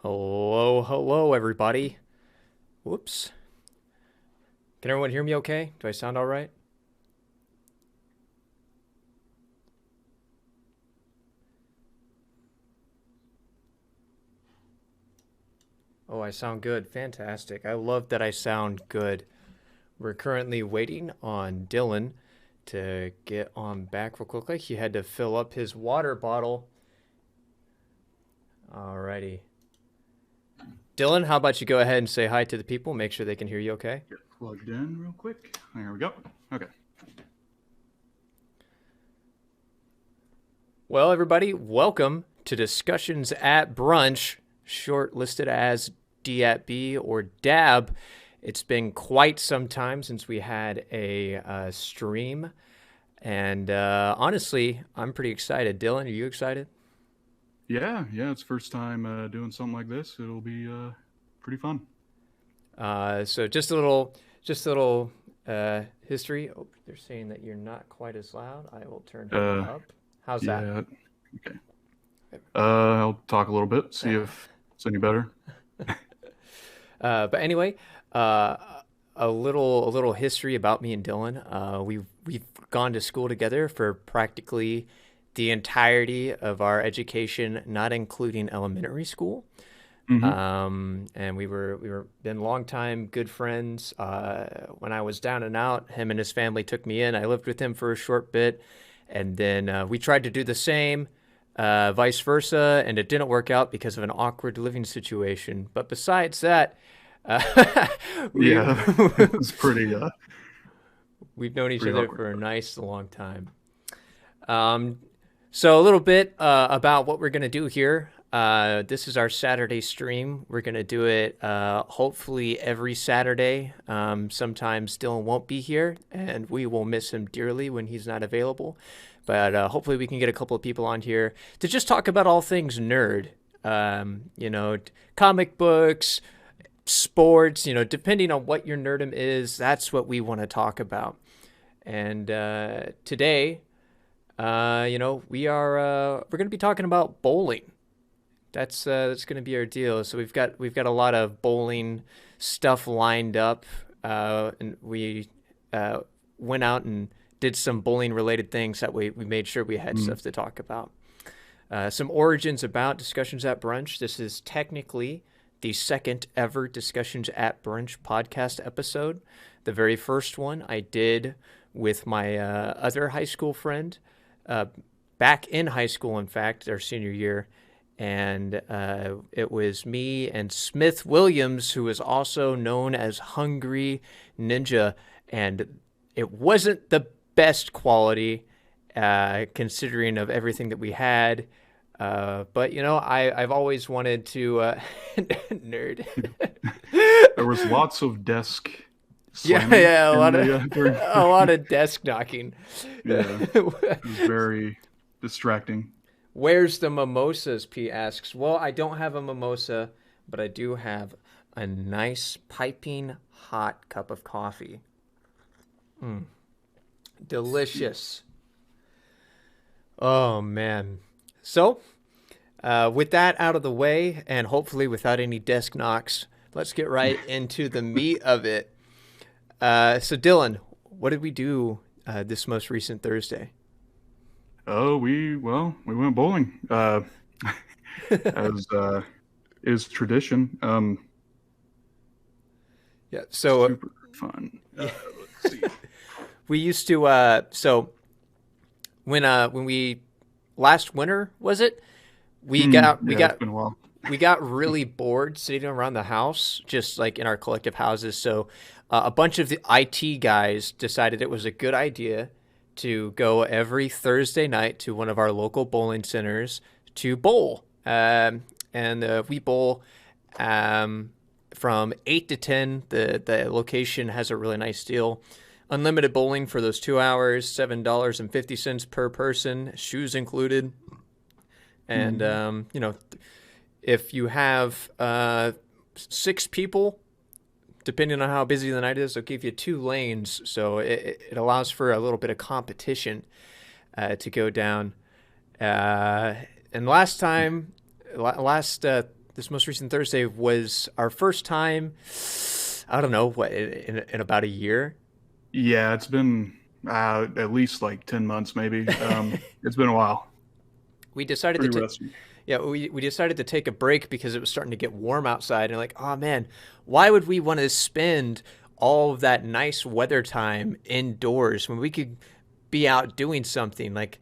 Hello, hello, everybody. Whoops. Can everyone hear me okay? Do I sound all right? Oh, I sound good. Fantastic. I love that I sound good. We're currently waiting on Dylan to get on back real quickly. He had to fill up his water bottle. Alrighty. Dylan, how about you go ahead and say hi to the people? Make sure they can hear you okay? Get plugged in real quick. There we go. Okay. Well, everybody, welcome to Discussions at Brunch, shortlisted as D at B or DAB. It's been quite some time since we had a stream, and honestly, I'm pretty excited. Dylan, are you excited? Yeah. It's first time doing something like this. It'll be pretty fun. So just a little history. Oh, they're saying that you're not quite as loud. I will turn him Uh, up. How's that? yeah. Okay. I'll talk a little bit. See if it's any better. But anyway, uh, a little history about me and Dylan. We've gone to school together for practically the entirety of our education, not including elementary school. Mm-hmm. And we were been longtime good friends. When I was down and out, him and his family took me in. I lived with him for a short bit, and then we tried to do the same, vice versa, and it didn't work out because of an awkward living situation. But besides that, we Yeah. It's we've known each pretty other awkward. for a nice long time. Um, so a little bit about what we're gonna do here. This is our Saturday stream. We're gonna do it hopefully every Saturday. Sometimes Dylan won't be here, and we will miss him dearly when he's not available. But hopefully we can get a couple of people on here to just talk about all things nerd. Comic books, sports. Depending on what your nerdum is, that's what we want to talk about. And today, we're going to be talking about bowling. That's going to be our deal. So we've got a lot of bowling stuff lined up, and we uh, went out and did some bowling related things. That we made sure we had Mm. stuff to talk about. Some origins about Discussions at Brunch. This is technically the second ever Discussions at Brunch podcast episode. The very first one I did with my other high school friend, uh, back in high school, in fact, our senior year. And it was me and Smith Williams, who is also known as Hungry Ninja. And it wasn't the best quality, considering of everything that we had. But I've always wanted to nerd. There was lots of desk Yeah, slamming yeah, a in lot of the during. a lot of desk knocking. Yeah. It was very distracting. Where's the mimosas? P asks. Well, I don't have a mimosa, but I do have a nice piping hot cup of coffee. Delicious. Oh man. So, with that out of the way, and hopefully without any desk knocks, let's get right into the meat of it. So, Dylan, what did we do this most recent Thursday? Oh, we went bowling. As is tradition. Yeah. So, Super fun. yeah, Let's see. we used to. So when we last winter was it? We got we Yeah, it's got been a while. we got really bored sitting around the house, just like in our collective houses. So a bunch of the IT guys decided it was a good idea to go every Thursday night to one of our local bowling centers to bowl. And we bowl um, from 8 to 10. The location has a really nice deal. Unlimited bowling for those 2 hours, $7.50 per person, shoes included. And, Mm. if you have six people, depending on how busy the night is, they'll give you two lanes. So it allows for a little bit of competition and last time, last this most recent Thursday was our first time. I don't know what in about a year. Yeah, it's been at least like 10 months, maybe. It's been a while. We decided Pretty to rusty. Yeah, we decided to take a break because it was starting to get warm outside, and like, oh man, why would we want to spend all of that nice weather time indoors when we could be out doing something like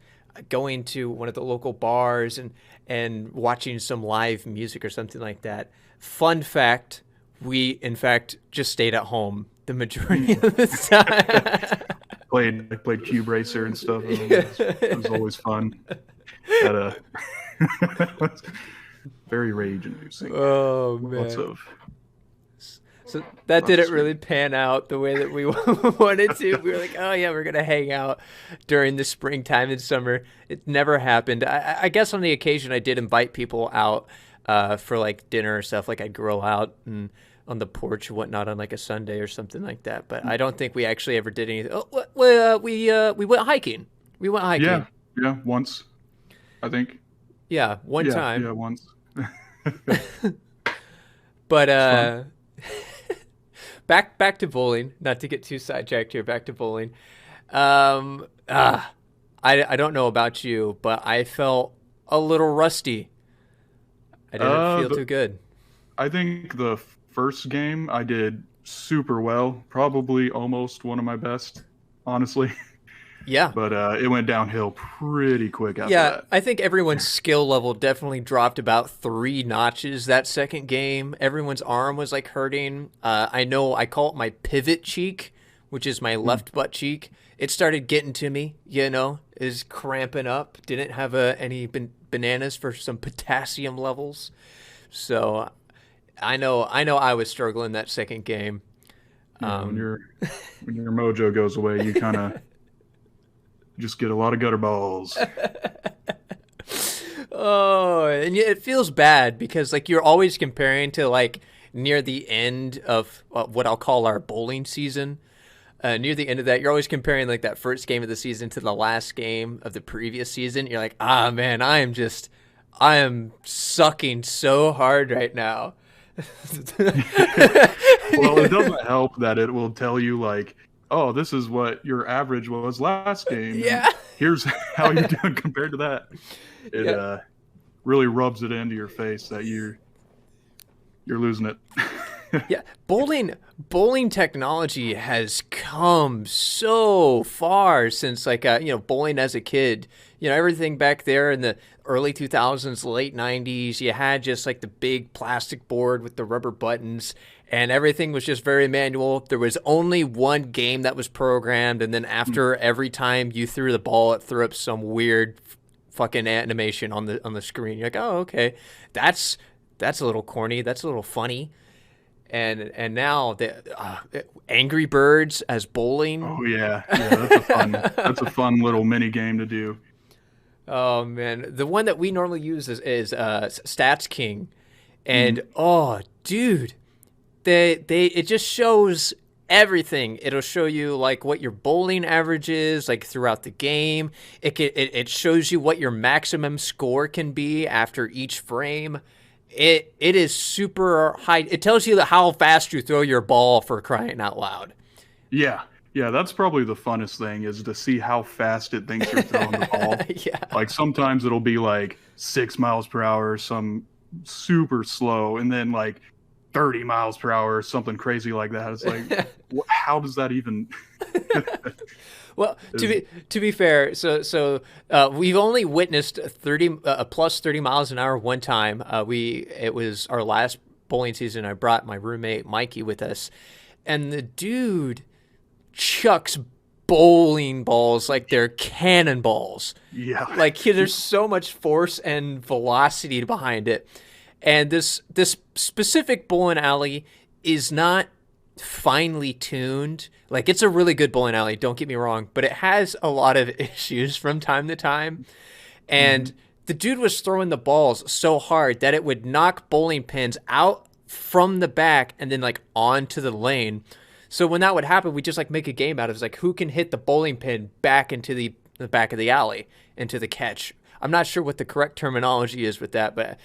going to one of the local bars and watching some live music or something like that. Fun fact, we in fact just stayed at home the majority of the time. Played Cube Racer and stuff. It was always fun. At a very rage inducing. Oh Lots man. of So that didn't really pan out the way that we wanted to. We were like, oh yeah, we're gonna hang out during the springtime and summer. It never happened. I guess on the occasion I did invite people out for like dinner or stuff. Like I'd grill out and on the porch and whatnot on like a Sunday or something like that. But I don't think we actually ever did anything. Oh, we went hiking. We went hiking. Yeah, once, I think. Yeah, one time. Yeah, once. But back to bowling. Not to get too sidetracked here. Back to bowling. I don't know about you, but I felt a little rusty. I didn't feel too good. I think the first game I did super well. Probably almost one of my best, honestly. Yeah. But it went downhill pretty quick after Yeah, that. I think everyone's skill level definitely dropped about 3 notches that second game. Everyone's arm was like hurting. I know I call it my pivot cheek, which is my left butt cheek. It started getting to me, is cramping up. Didn't have any bananas for some potassium levels. So I know I was struggling that second game. When your mojo goes away, you kind of just get a lot of gutter balls. Oh, and it feels bad because like you're always comparing to like near the end of what I'll call our bowling season. Near the end of that, you're always comparing like that first game of the season to the last game of the previous season. You're like, ah, man, I am sucking so hard right now. Well, it doesn't help that it will tell you like, oh, this is what your average was last game. Yeah. Here's how you're doing compared to that. It really rubs it into your face that you're losing it. Yeah, bowling technology has come so far since like bowling as a kid. Everything back there in the early 2000s, late 90s, you had just like the big plastic board with the rubber buttons, and everything was just very manual. There was only one game that was programmed, and then after every time you threw the ball, it threw up some weird fucking animation on the screen. You're like, oh, okay, that's a little corny. That's a little funny. And now the Angry Birds as bowling. Oh yeah, that's a fun little mini game to do. Oh man, the one that we normally use is Stats King, and oh dude, it just shows everything. It'll show you like what your bowling average is like throughout the game. It shows you what your maximum score can be after each frame. It is super high. It tells you how fast you throw your ball, for crying out loud. Yeah, that's probably the funnest thing is to see how fast it thinks you're throwing the ball. Yeah. Like sometimes it'll be like 6 miles per hour, some super slow, and then like 30 miles per hour or something crazy like that. It's like, how does that even... Well, to be fair, so we've only witnessed 30 plus 30 miles an hour one time. It was our last bowling season. I brought my roommate Mikey with us, and the dude chucks bowling balls like they're cannonballs. Yeah, like there's so much force and velocity behind it. And this specific bowling alley is not finely tuned. Like it's a really good bowling alley, don't get me wrong, but it has a lot of issues from time to time. And the dude was throwing the balls so hard that it would knock bowling pins out from the back and then like onto the lane. So when that would happen, we just like make a game out of it. It's like who can hit the bowling pin back into the back of the alley into the catch. I'm not sure what the correct terminology is with that, but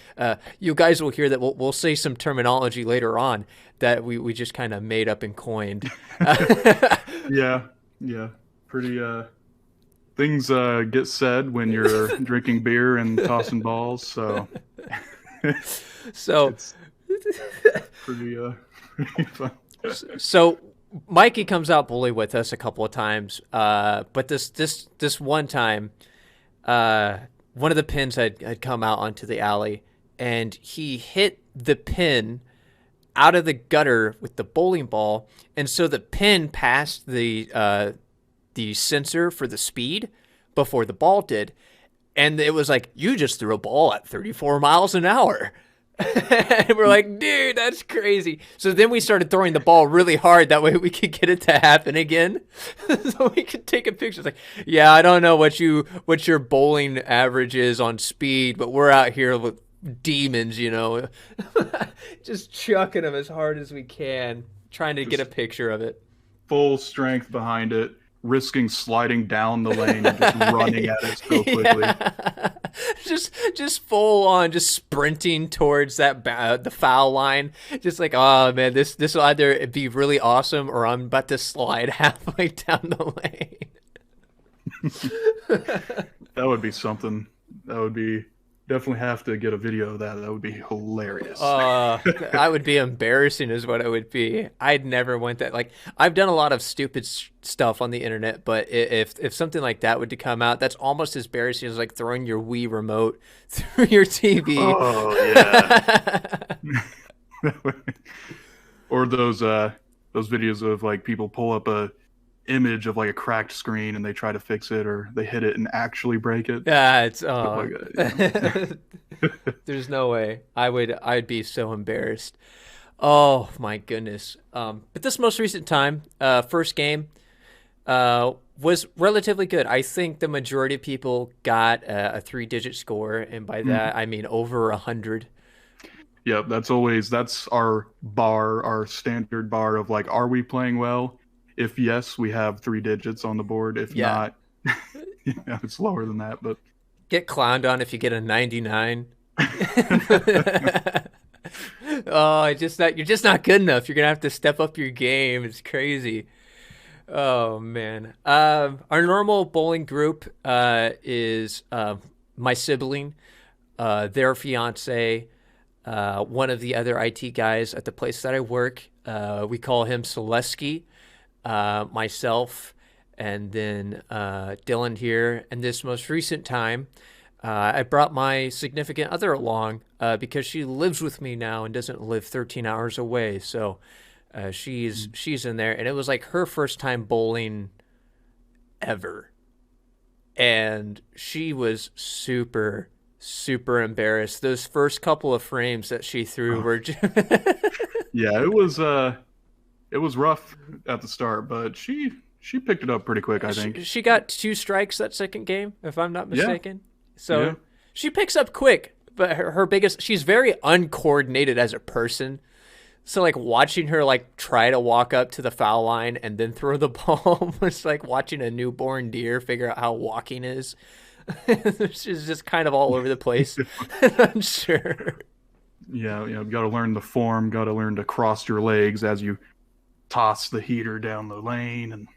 you guys will hear that we'll say some terminology later on that we just kind of made up and coined. Yeah, yeah, pretty. Things get said when you're drinking beer and tossing balls, so So, it's pretty pretty fun. so Mikey comes out bully with us a couple of times, but this one time, one of the pins had come out onto the alley, and he hit the pin out of the gutter with the bowling ball, and so the pin passed the sensor for the speed before the ball did, and it was like, you just threw a ball at 34 miles an hour. And we're like, dude, that's crazy. So then we started throwing the ball really hard. That way we could get it to happen again. So we could take a picture. It's like, yeah, I don't know what your bowling average is on speed, but we're out here with demons, just chucking them as hard as we can, trying to get a picture of it. Full strength behind it, risking sliding down the lane and just running at it so quickly. Yeah. Just full on, just sprinting towards that the foul line. Just like, oh man, this will either be really awesome or I'm about to slide halfway down the lane. That would be something. That would be definitely have to get a video of that. That would be hilarious. I would be embarrassing is what it would be. I'd never went that. Like, I've done a lot of stupid stuff on the internet, but if something like that would to come out, that's almost as embarrassing as like throwing your Wii remote through your TV. Oh yeah. Or those videos of like people pull up a image of like a cracked screen and they try to fix it, or they hit it and actually break it. Yeah, it's Like that, yeah. There's no way. I'd be so embarrassed. Oh my goodness. But this most recent time, first game, was relatively good. I think the majority of people got a 3-digit score, and by that I mean over 100. Yep, that's our bar, our standard bar of like, are we playing well? If yes, we have 3 digits on the board. If not, it's lower than that. But get clowned on if you get a 99. Oh, you're just not good enough. You're gonna have to step up your game. It's crazy. Oh man. Our normal bowling group is my sibling, their fiance, one of the other IT guys at the place that I work. We call him Selesky. Myself, and then Dylan here. And this most recent time, I brought my significant other along because she lives with me now and doesn't live 13 hours away. So she's in there, and it was like her first time bowling ever, and she was super embarrassed. Those first couple of frames that she threw were just yeah, it was rough at the start, but she picked it up pretty quick, I think. She got 2 strikes that second game, if I'm not mistaken. Yeah. So she picks up quick, but her biggest, she's very uncoordinated as a person. So like watching her like try to walk up to the foul line and then throw the ball was like watching a newborn deer figure out how walking is. She's just kind of all over the place. I'm sure. Yeah, got to learn the form, got to learn to cross your legs as you toss the heater down the lane. And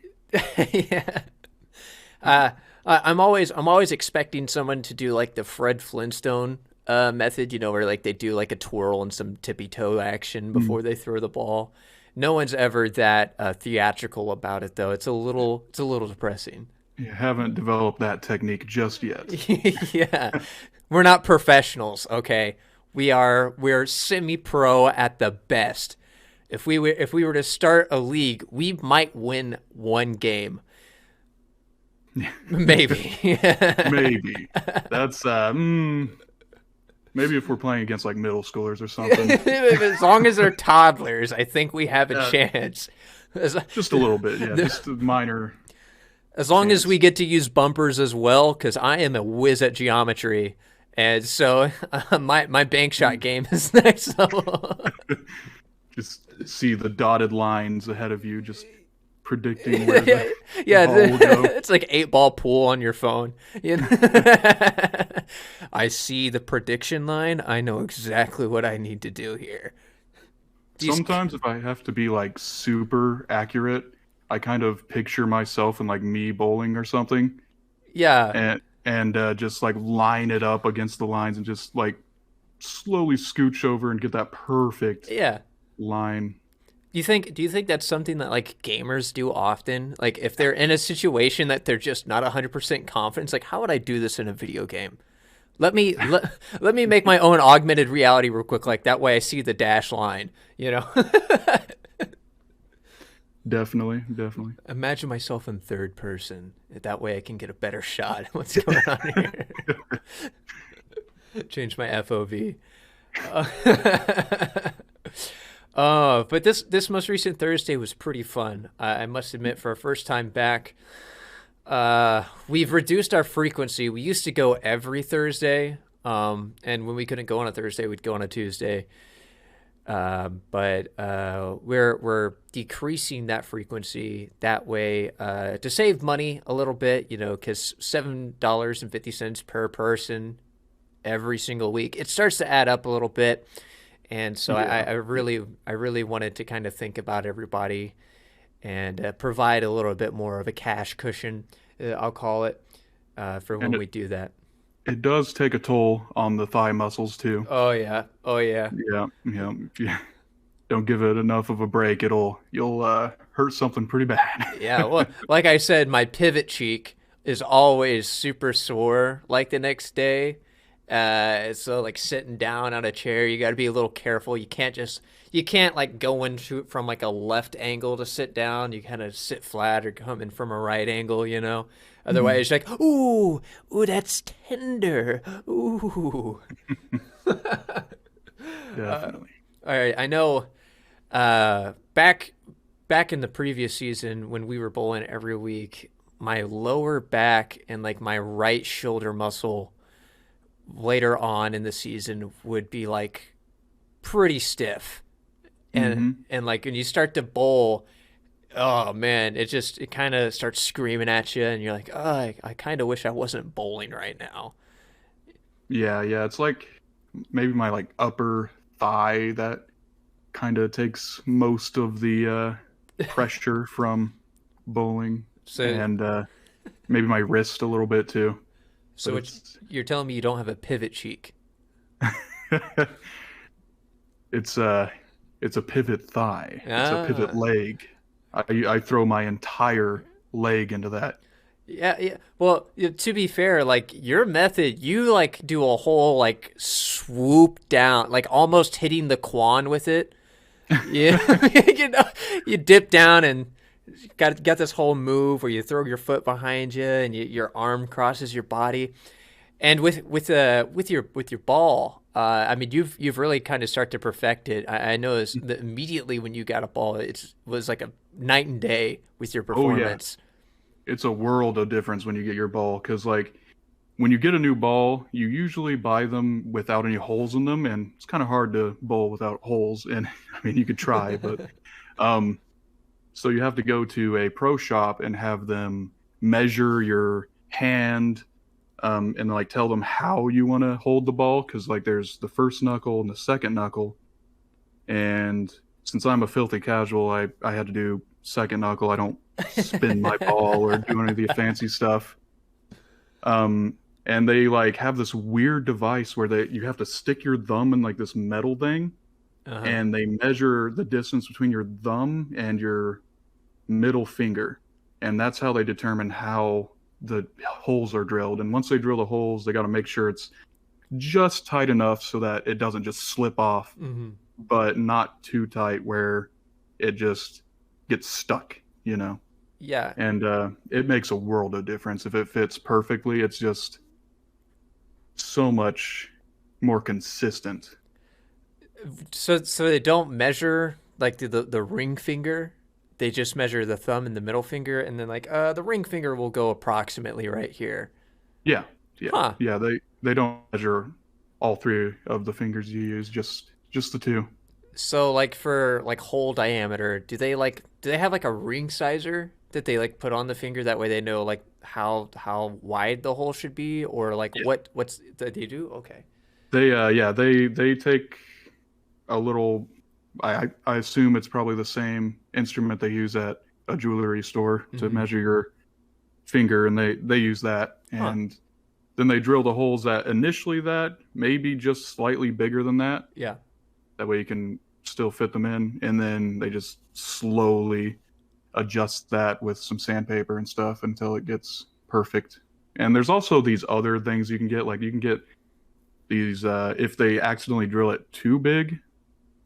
yeah. I'm always expecting someone to do like the Fred Flintstone method, where like they do like a twirl and some tippy toe action before they throw the ball. No one's ever that theatrical about it, though. It's a little depressing. You haven't developed that technique just yet. Yeah, we're not professionals, okay? We're semi-pro at the best. If we were to start a league, we might win 1 game. Maybe. Maybe. That's maybe if we're playing against like middle schoolers or something. As long as they're toddlers, I think we have a chance. Just a little bit, yeah. Just a minor. As long as we get to use bumpers as well, because I am a whiz at geometry, and so my bank shot game is next level. Just see the dotted lines ahead of you, just predicting where the yeah, ball will go. It's like 8-ball pool on your phone. I see the prediction line. I know exactly what I need to do here. These, Sometimes if I have to be like super accurate, I kind of picture myself in like me bowling or something, yeah, and just like line it up against the lines and just like slowly scooch over and get that perfect yeah. line. Do you think that's something that like gamers do often? Like if they're in a situation that they're just not 100% confident, it's like how would I do this in a video game? Let me make my own augmented reality real quick like that way I see the dash line, you know. Definitely, definitely. Imagine myself in third person. That way I can get a better shot at what's going on here. Change my FOV. Uh, but this most recent Thursday was pretty fun. I must admit, for our first time back, we've reduced our frequency. We used to go every Thursday, and when we couldn't go on a Thursday, we'd go on a Tuesday. But we're decreasing that frequency that way to save money a little bit, you know, because $7.50 per person every single week, it starts to add up a little bit. And so Yeah. I really wanted to kind of think about everybody and provide a little bit more of a cash cushion, I'll call it, for And when we do that. it does take a toll on the thigh muscles too. Oh yeah, oh yeah, Yeah, yeah. If you don't give it enough of a break, you'll hurt something pretty bad. yeah. Well, like I said, my pivot cheek is always super sore. Like the next day, so like sitting down on a chair, you got to be a little careful. You can't like go into it from like a left angle to sit down. You kind of sit flat or come in from a right angle, you know. Mhm. Otherwise, like, ooh, ooh, that's tender. Ooh. Definitely. All right, I know. Back in the previous season when we were bowling every week, my lower back and like my right shoulder muscle later on in the season would be like pretty stiff, Hmm. and like when you start to bowl, oh man, it kind of starts screaming at you, and you're like, oh, I kind of wish I wasn't bowling right now. Yeah, yeah. It's like maybe my like upper thigh that kind of takes most of the pressure from bowling, So and maybe my wrist a little bit too. so But what it's you're telling me you don't have a pivot cheek? it's a it's a pivot thigh. It's a pivot Ah. leg. I throw my entire leg into that. Yeah, yeah. Well, to be fair, like your method, you like do a whole like swoop down, like almost hitting the quan with it. Yeah, you know, you dip down and got this whole move where you throw your foot behind you and your arm crosses your body. And with your ball, I mean, you've really kind of start to perfect it. I noticed that immediately when you got a ball, it was like a night and day with your Oh yeah, performance. it's a world of difference when you get your ball because like when you get a new ball, you usually buy them without any holes in them, and it's kind of hard to bowl without holes. And I mean, you could try, but um, so you have to go to a pro shop and have them measure your hand, and like tell them how you want to hold the ball because like there's the first knuckle and the second knuckle, and since I'm a filthy casual, I had to do second knuckle. I don't spin my ball or do any of the fancy stuff. Um, and they like have this weird device where they you have to stick your thumb in like this metal thing, Uh-huh. and they measure the distance between your thumb and your middle finger, and that's how they determine how the holes are drilled. And once they drill the holes, they got to make sure it's just tight enough so that it doesn't just slip off, Hmm. but not too tight where it just gets stuck, you know. Yeah. And it makes a world of difference if it fits perfectly. It's just so much more consistent. So they don't measure like the ring finger. They just measure the thumb and the middle finger, and then like the ring finger will go approximately right here. Yeah, yeah, Huh. yeah. They don't measure all three of the fingers you use, just the two. So like for like hole diameter, do they have like a ring sizer? that they like put on the finger? That way they know like how wide the hole should be, or like Yeah. what's that they do? Okay. They take a little. I assume it's probably the same instrument they use at a jewelry store to Mm-hmm. measure your finger, and they use that, Huh. and then they drill the holes that initially that maybe just slightly bigger than that. Yeah. That way you can still fit them in, and then they just slowly adjust that with some sandpaper and stuff until it gets perfect. And there's also these other things you can get, like you can get these if they accidentally drill it too big,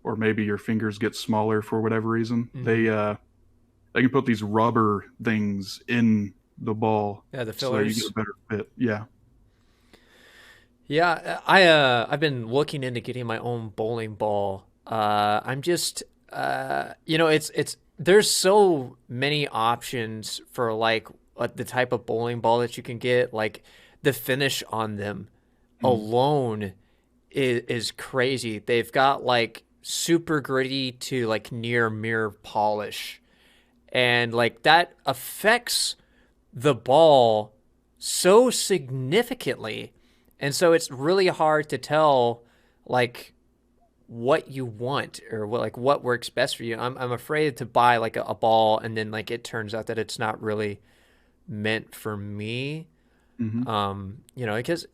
or maybe your fingers get smaller for whatever reason, Mm-hmm. they can put these rubber things in the ball Yeah, the so that you get fillers. a better fit. Yeah. Yeah, I've been looking into getting my own bowling ball. I'm just it's there's so many options for like the type of bowling ball that you can get. Like the finish on them Mm. alone is crazy. They've got like super gritty to like near mirror polish, and like that affects the ball so significantly. And so it's really hard to tell like what you want or what works best for you. I'm afraid to buy like a ball and then like it turns out that it's not really meant for me. Hmm. Because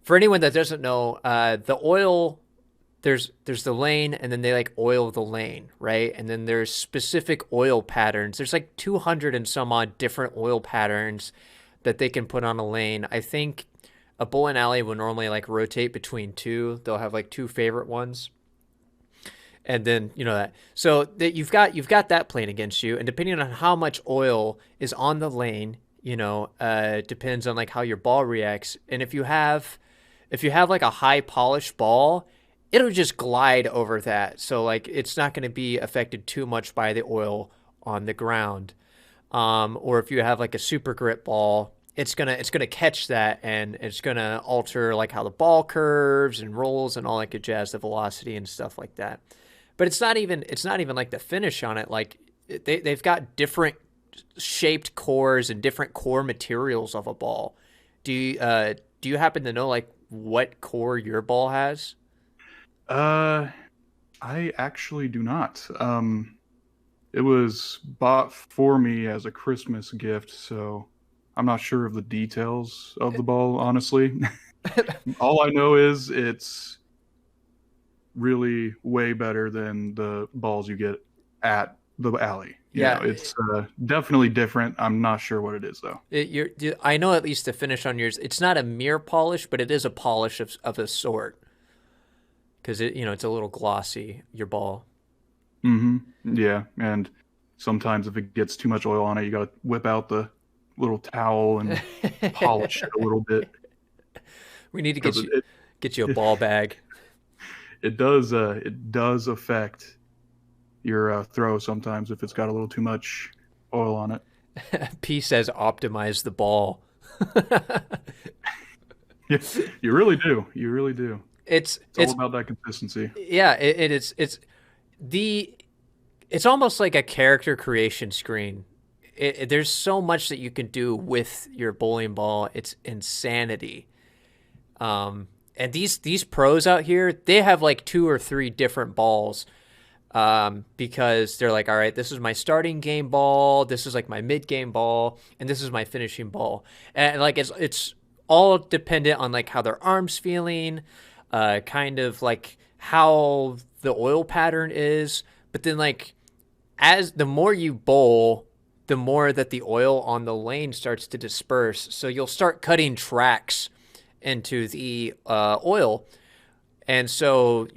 for anyone that doesn't know, the oil there's the lane and then they like oil the lane, right? And then there's specific oil patterns. There's like 200 and some odd different oil patterns that they can put on a lane. I think a bowling alley will normally like rotate between two. They'll have like two favorite ones. And then that so that you've got that playing against you, and depending on how much oil is on the lane, depends on like how your ball reacts. And if you have like a high polished ball, it'll just glide over that. So like it's not going to be affected too much by the oil on the ground. Or if you have like a super grip ball, it's gonna catch that and it's gonna alter like how the ball curves and rolls and all that good jazz, the velocity and stuff like that. But it's not even like the finish on it. Like they've got different shaped cores and different core materials of a ball. Do you happen to know like what core your ball has? Uh, I actually do not. It was bought for me as a Christmas gift, so I'm not sure of the details of the ball, honestly. All I know is it's really way better than the balls you get at the alley. Yeah, It's definitely different. I'm not sure what it is though. I know at least the finish on yours. It's not a mirror polish, but it is a polish of a sort because it's a little glossy. Your ball. Hmm. Yeah, and sometimes if it gets too much oil on it, you got to whip out the little towel and polish it a little bit We need to because get you a it ball bag. it does affect your throw sometimes if it's got a little too much oil on it. P says optimize the ball. Yeah, you really do. You really do. it's It's all it's about that consistency. yeah, the it's almost like a character creation screen. There's so much that you can do with your bowling ball. It's insanity. And these pros out here, they have like two or three different balls. Because they're like, all right, this is my starting game ball, this is like my mid game ball, and this is my finishing ball. And like it's all dependent on like how their arms feeling, kind of like how the oil pattern is. But then like as the more you bowl, the more that the oil on the lane starts to disperse. So you'll start cutting tracks into the oil. And so,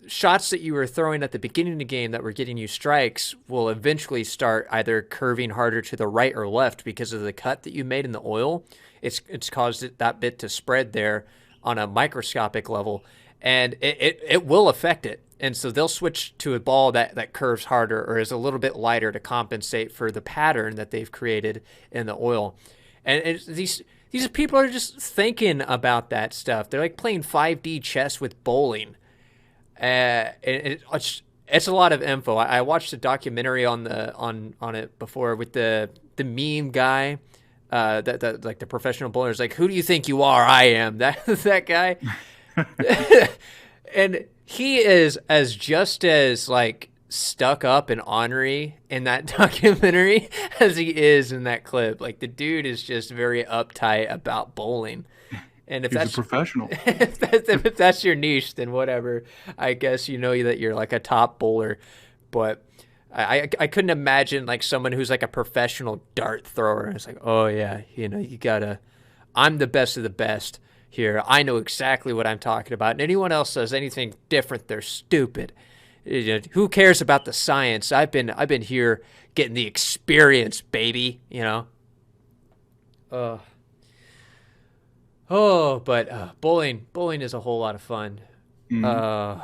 shots that you were throwing at the beginning of the game that were getting you strikes will eventually start either curving harder to the right or left because of the cut that you made in the oil. It's caused that bit to spread there on a microscopic level, and it will affect it. And so they'll switch to a ball that curves harder or is a little bit lighter to compensate for the pattern that they've created in the oil. And these people are just thinking about that stuff. They're like playing 5D chess with bowling. It's a lot of info. I watched a documentary on it before with the meme guy, that like the professional bowler is like, who do you think you are? I am that guy, and he is as just as like stuck up and ornery in that documentary as he is in that clip. Like the dude is just very uptight about bowling. And if He's a that's professional. if that's your niche, then whatever. I guess you know that you're like a top bowler, but I couldn't imagine like someone who's like a professional dart thrower. It's like, oh yeah, you know, you gotta. I'm the best of the best here. I know exactly what I'm talking about. And anyone else says anything different, they're stupid. You know, who cares about the science? I've been here getting the experience, baby. You know. Uh, but bowling is a whole lot of fun. Mm. Uh,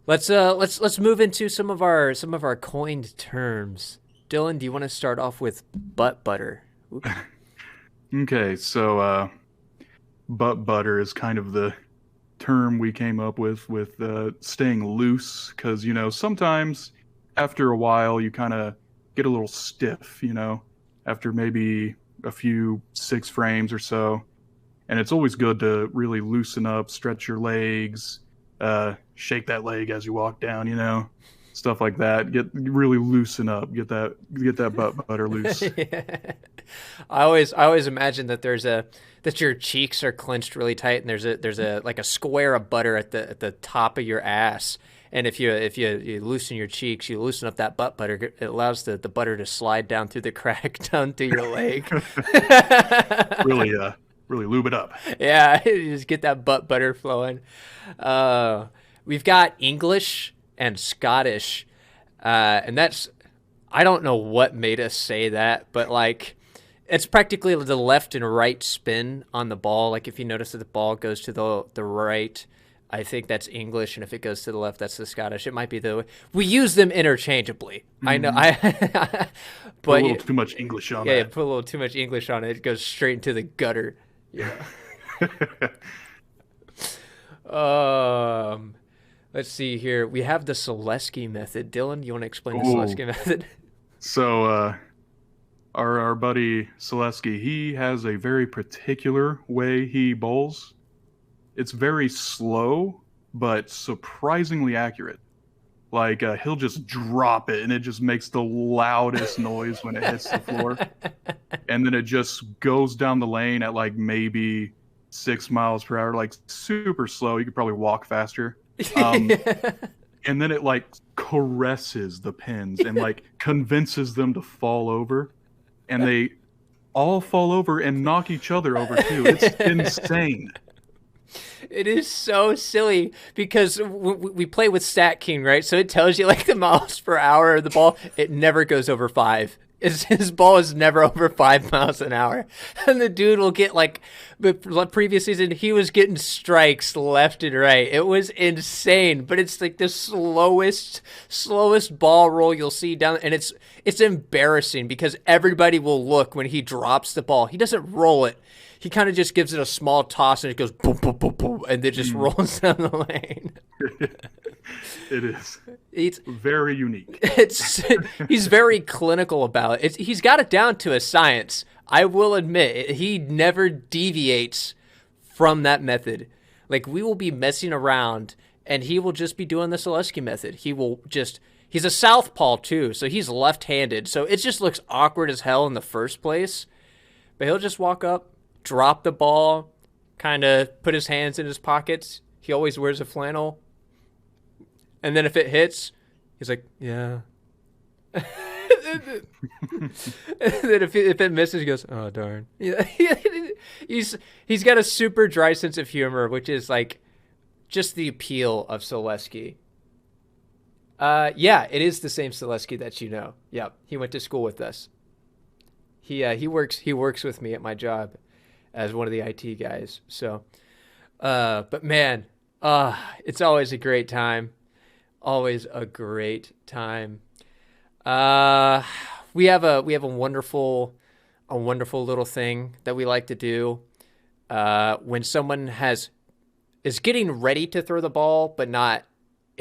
let's move into some of our coined terms. Dylan, do you want to start off with butt butter? Oops. Okay, so butt butter is kind of the term we came up with staying loose, because sometimes after a while you kind of get a little stiff, after maybe a few 6 frames or so, and it's always good to really loosen up, stretch your legs, shake that leg as you walk down, stuff like that. Really loosen up, get that butt butter loose. Yeah. I always imagine that that your cheeks are clenched really tight, and there's a like a square of butter at the top of your ass. And if you loosen your cheeks, you loosen up that butt butter. It allows the butter to slide down through the crack down through your leg. Really, really lube it up. Yeah, you just get that butt butter flowing. Uh, we've got English and Scottish, and that's I don't know what made us say that, but like it's practically the left and right spin on the ball. Like if you notice that the ball goes to the right, I think that's English, and if it goes to the left, that's the Scottish. It might be we use them interchangeably. I know, Put but a little too much English on yeah, you that. put a little too much English on it, it goes straight into the gutter. Yeah. Um, let's see here. We have the Selesky method. Dylan, you want to explain the Oh, Selesky method? so our buddy Selesky, he has a very particular way he bowls. It's very slow, but surprisingly accurate. Like he'll just drop it, and it just makes the loudest noise when it hits the floor, and then it just goes down the lane at like maybe 6 miles per hour, like super slow. You could probably walk faster. Um, and then it like caresses the pins and like convinces them to fall over, and they all fall over and knock each other over too. It's insane. It is so silly because we play with Stat King, right? So it tells you like the miles per hour of the ball. It never goes over 5. His ball is never over 5 miles an hour. And the dude will get like, the previous season, he was getting strikes left and right. It was insane, but it's like the slowest ball roll you'll see down. And it's embarrassing because everybody will look when he drops the ball. He doesn't roll it. He kind of just gives it a small toss and it goes boom, boom, boom, boom, and it just rolls down the lane. It is. It's very unique. He's very clinical about it. He's got it down to a science. I will admit he never deviates from that method. Like we will be messing around and he will just be doing the Selesky method. He's a southpaw too, so he's left-handed. So it just looks awkward as hell in the first place. But he'll just walk up, drop the ball, kind of put his hands in his pockets. He always wears a flannel. And then if it hits, he's like, yeah. And then if it misses, he goes, oh, darn. Yeah. He's got a super dry sense of humor, which is like just the appeal of Selesky. Yeah, it is the same Selesky that you know. Yeah, he went to school with us. He works with me at my job as one of the IT guys. So, but man, it's always a great time. Always a great time. We have a wonderful little thing that we like to do. When someone is getting ready to throw the ball, but not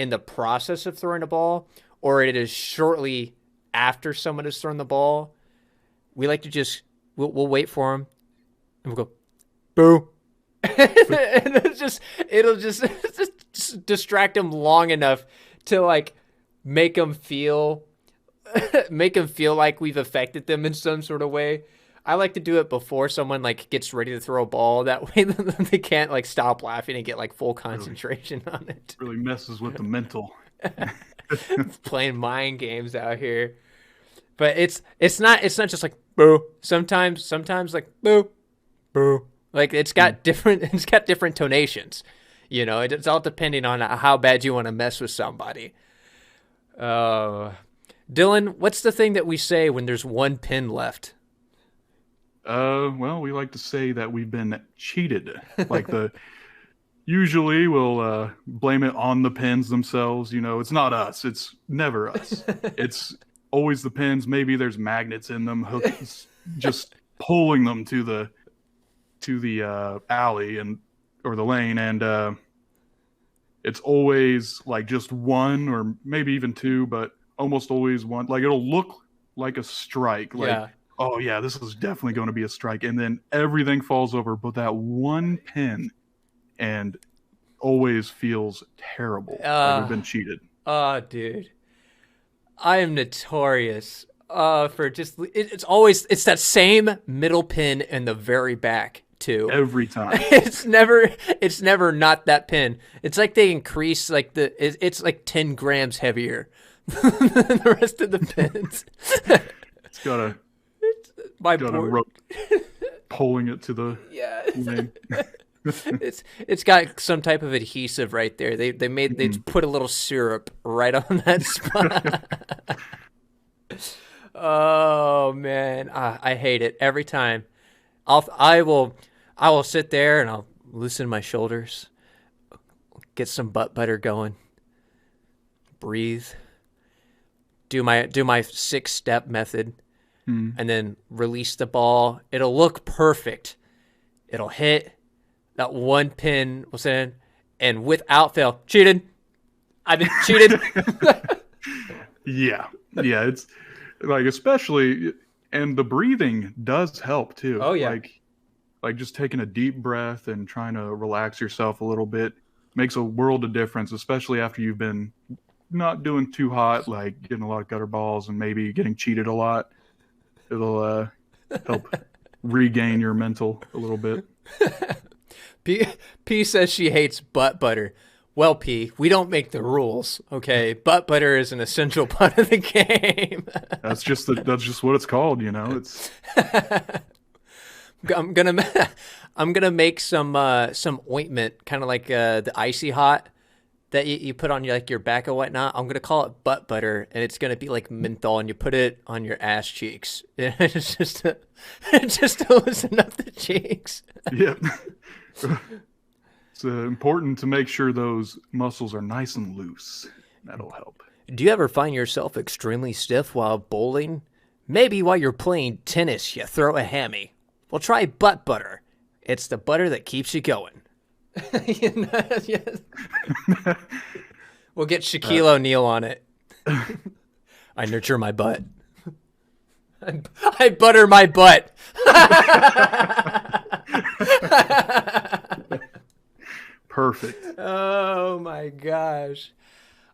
in the process of throwing a ball or it is shortly after someone has thrown the ball, we like to just, we'll wait for them and we'll go, boo. And it'll just distract them long enough to like make them feel like we've affected them in some sort of way. I like to do it before someone like gets ready to throw a ball. That way they can't like stop laughing and get like full concentration on it. Really messes with the mental. Playing mind games out here. But it's not just like boo. Sometimes like boo, boo. Like it's got different tonations. You know, it's all depending on how bad you want to mess with somebody. Dylan, what's the thing that we say when there's one pin left? Well, we like to say that we've been cheated. Like usually we'll blame it on the pins themselves. You know, it's not us. It's never us. It's always the pins. Maybe there's magnets in them, hooks, just pulling them to the alley or the lane, and it's always like just one or maybe even two, but almost always one. Like it'll look like a strike. Like, oh yeah, this is definitely going to be a strike, and then everything falls over, but that one pin, and always feels terrible. Like we've been cheated. Oh, dude, I am notorious for just it's that same middle pin in the very back too. Every time. It's never not that pin. It's like they increase like it's like 10 grams heavier than the rest of the pins. It's got my a rope pulling it to the lane. It's got some type of adhesive right there. They put a little syrup right on that spot. Oh man, I hate it every time. I will sit there and I'll loosen my shoulders, get some butt butter going, breathe, do my 6-step method, and then release the ball. It'll look perfect. It'll hit. That one pin was in, and without fail, cheated. I've been cheated. Yeah, it's like especially, and the breathing does help too. Oh yeah, like just taking a deep breath and trying to relax yourself a little bit makes a world of difference, especially after you've been not doing too hot, like getting a lot of gutter balls and maybe getting cheated a lot. It'll help regain your mental a little bit. P says she hates butt butter. Well, P, we don't make the rules, okay? Butt butter is an essential part of the game. That's just what it's called, you know. It's. I'm gonna make some ointment, kind of like the Icy Hot that you put on your back and whatnot. I'm gonna call it butt butter, and it's gonna be like menthol, and you put it on your ass cheeks. It's just to loosen up the cheeks. Yep. It's important to make sure those muscles are nice and loose. That'll help. Do you ever find yourself extremely stiff while bowling? Maybe while you're playing tennis, you throw a hammy. Well, try butt butter. It's the butter that keeps you going. Yes. We'll get Shaquille O'Neal on it. I nurture my butt. I butter my butt. Perfect. Oh my gosh.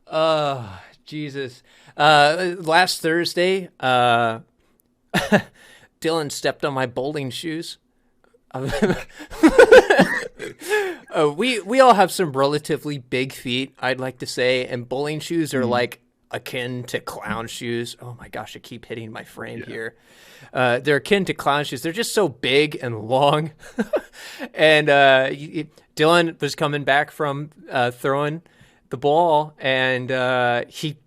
Oh, Jesus. Last Thursday, Dylan stepped on my bowling shoes. We all have some relatively big feet, I'd like to say, and bowling shoes are like akin to clown shoes. Oh my gosh, I keep hitting my frame here. They're akin to clown shoes. They're just so big and long. And Dylan was coming back from throwing the ball, and he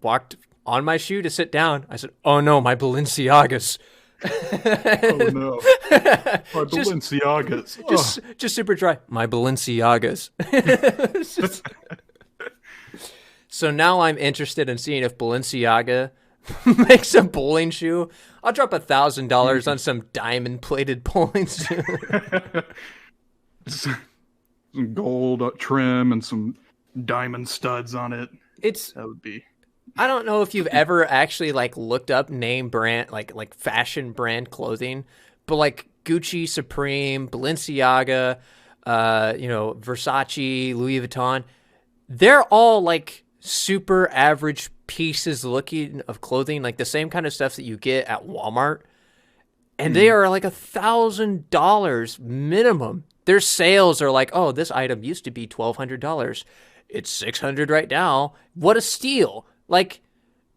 walked on my shoe to sit down. I said, "Oh no, my Balenciagas." Oh no, my Balenciagas. Just super dry. My Balenciagas. So now I'm interested in seeing if Balenciaga makes a bowling shoe. I'll drop $1,000 on some diamond-plated bowling shoe. Some gold trim and some diamond studs on it. It's That would be. I don't know if you've ever actually like looked up name brand like fashion brand clothing, but like Gucci, Supreme, Balenciaga, Versace, Louis Vuitton, they're all like super average pieces looking of clothing, like the same kind of stuff that you get at Walmart, and they are like $1,000 minimum. Their sales are like, oh, this item used to be $1,200, it's $600 right now. What a steal! Like,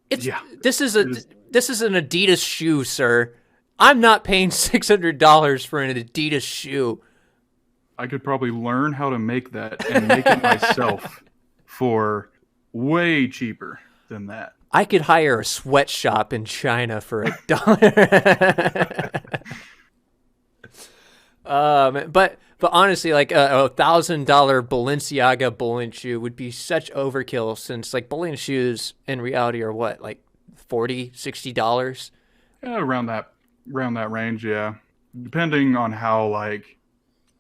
it's Yeah, this is it is. this is an Adidas shoe, sir. I'm not paying $600 for an Adidas shoe. I could probably learn how to make that and make it myself for way cheaper than that. I could hire a sweatshop in China for $1. But honestly, like $1,000 Balenciaga bowling shoe would be such overkill, since like bowling shoes in reality are what, like $40-$60. Yeah, around that range, yeah. Depending on how like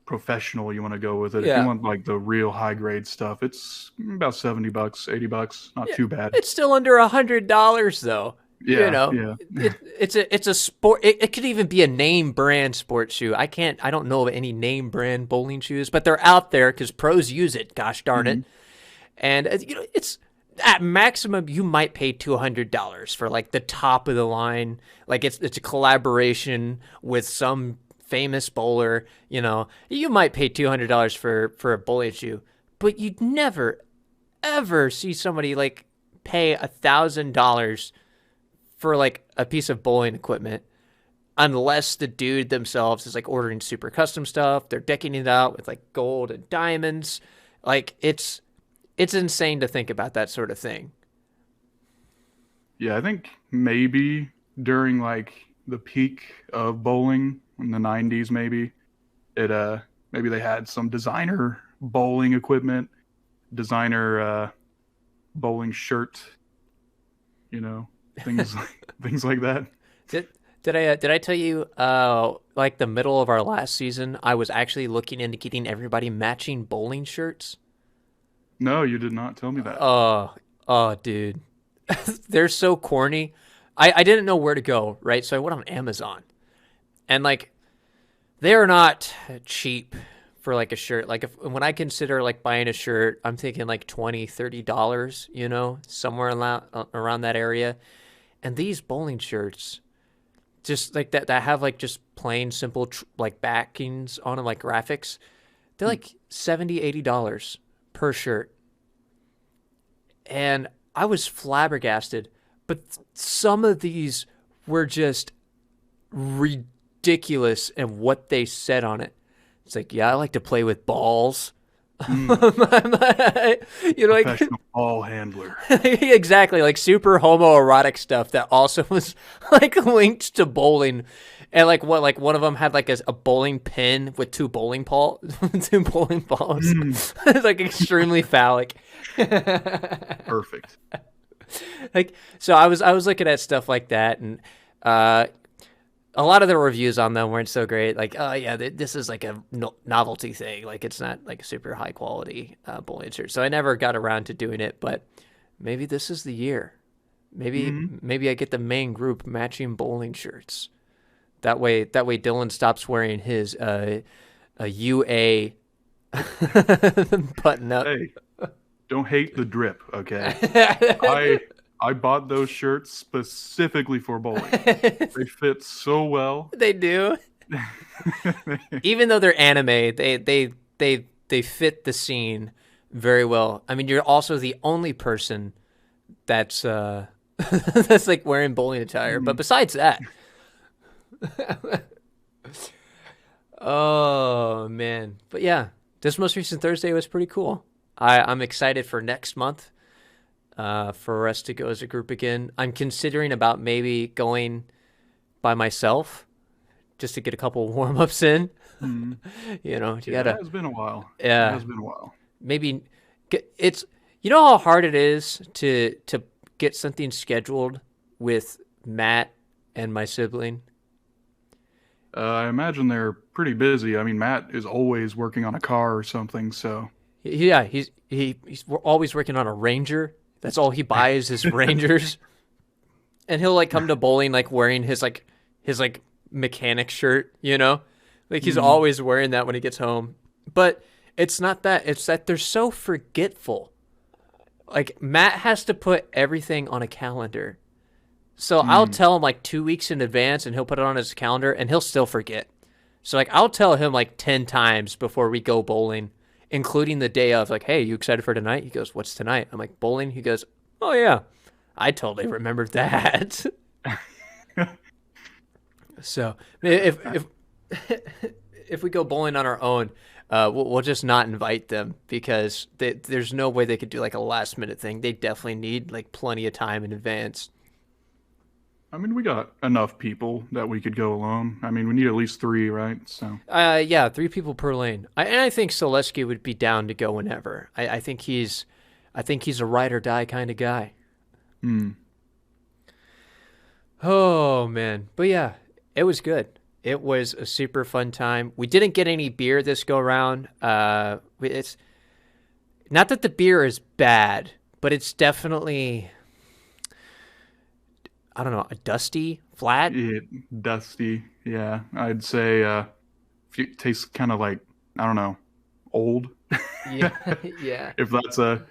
professional you want to go with it. If you Yeah. want like the real high grade stuff, it's about $70, $80. Not Yeah, too bad. it's still under $100 though. You Yeah, know, yeah. it's a sport. It could even be a name brand sports shoe. I don't know of any name brand bowling shoes, but they're out there because pros use it. Gosh darn it! And it's at maximum you might pay $200 for like the top of the line. Like it's a collaboration with some famous bowler. You might pay $200 for a bowling shoe, but you'd never ever see somebody like pay $1,000 for like a piece of bowling equipment, unless the dude themselves is like ordering super custom stuff. They're decking it out with like gold and diamonds. Like it's insane to think about that sort of thing. Yeah, I think maybe during like the peak of bowling in the 90s, it maybe they had some designer bowling equipment, designer bowling shirt, you know, things things like that. Did did I tell you like the middle of our last season I was actually looking into getting everybody matching bowling shirts? No, you did not tell me that. Oh, dude. They're so corny. I didn't know where to go, right? So I went on Amazon. And like they are not cheap for like a shirt. Like when I consider like buying a shirt, I'm thinking like $20-$30, somewhere around that area. And these bowling shirts, just like that have like just plain simple like backings on them, like graphics, they're like $70-$80 per shirt. And I was flabbergasted, but some of these were just ridiculous in what they said on it. It's like, yeah, I like to play with balls. Like Professional ball handler. exactly, like super homoerotic stuff that also was like linked to bowling. And like what, like one of them had like a bowling pin with two bowling balls. It's like extremely phallic. Perfect. Like, so I was looking at stuff like that, and a lot of the reviews on them weren't so great. Like, oh yeah, this is like a novelty thing. Like, it's not like a super high quality bowling shirt. So I never got around to doing it, but maybe this is the year. Maybe I get the main group matching bowling shirts. That way Dylan stops wearing his a UA button up. Hey, don't hate the drip, okay? I bought those shirts specifically for bowling. They fit so well. They do. Even though they're anime, they fit the scene very well. I mean, you're also the only person that's that's like wearing bowling attire. But besides that, oh man. But yeah, this most recent Thursday was pretty cool. I'm excited for next month. For us to go as a group again. I'm considering about maybe going by myself just to get a couple warm-ups in. You gotta. It has been a while. Yeah, It has been a while. maybe it's. You know how hard it is to get something scheduled with Matt and my sibling. I imagine they're pretty busy. I mean, Matt is always working on a car or something, so Yeah, he's always working on a Ranger. That's all he buys is Rangers. And he'll like come to bowling like wearing his mechanic shirt, you know? Like he's always wearing that when he gets home. But it's not that, it's that they're so forgetful. Like Matt has to put everything on a calendar. So I'll tell him like 2 weeks in advance and he'll put it on his calendar and he'll still forget. So like I'll tell him like 10 times before we go bowling, including the day of, like, hey, you excited for tonight? He goes, what's tonight? I'm like, bowling? He goes, oh yeah, I totally remembered that. So if we go bowling on our own, we'll just not invite them because there's no way they could do like a last minute thing. They definitely need like plenty of time in advance. I mean, we got enough people that we could go alone. I mean, we need at least 3, right? So. Yeah, 3 people per lane. And I think Selesky would be down to go whenever. I think he's a ride or die kind of guy. Oh man, but yeah, it was good. It was a super fun time. We didn't get any beer this go around. It's not that the beer is bad, but it's definitely, I don't know, a dusty, flat. Yeah, dusty. Yeah, I'd say it tastes kind of like, I don't know, old. Yeah, yeah. If that's a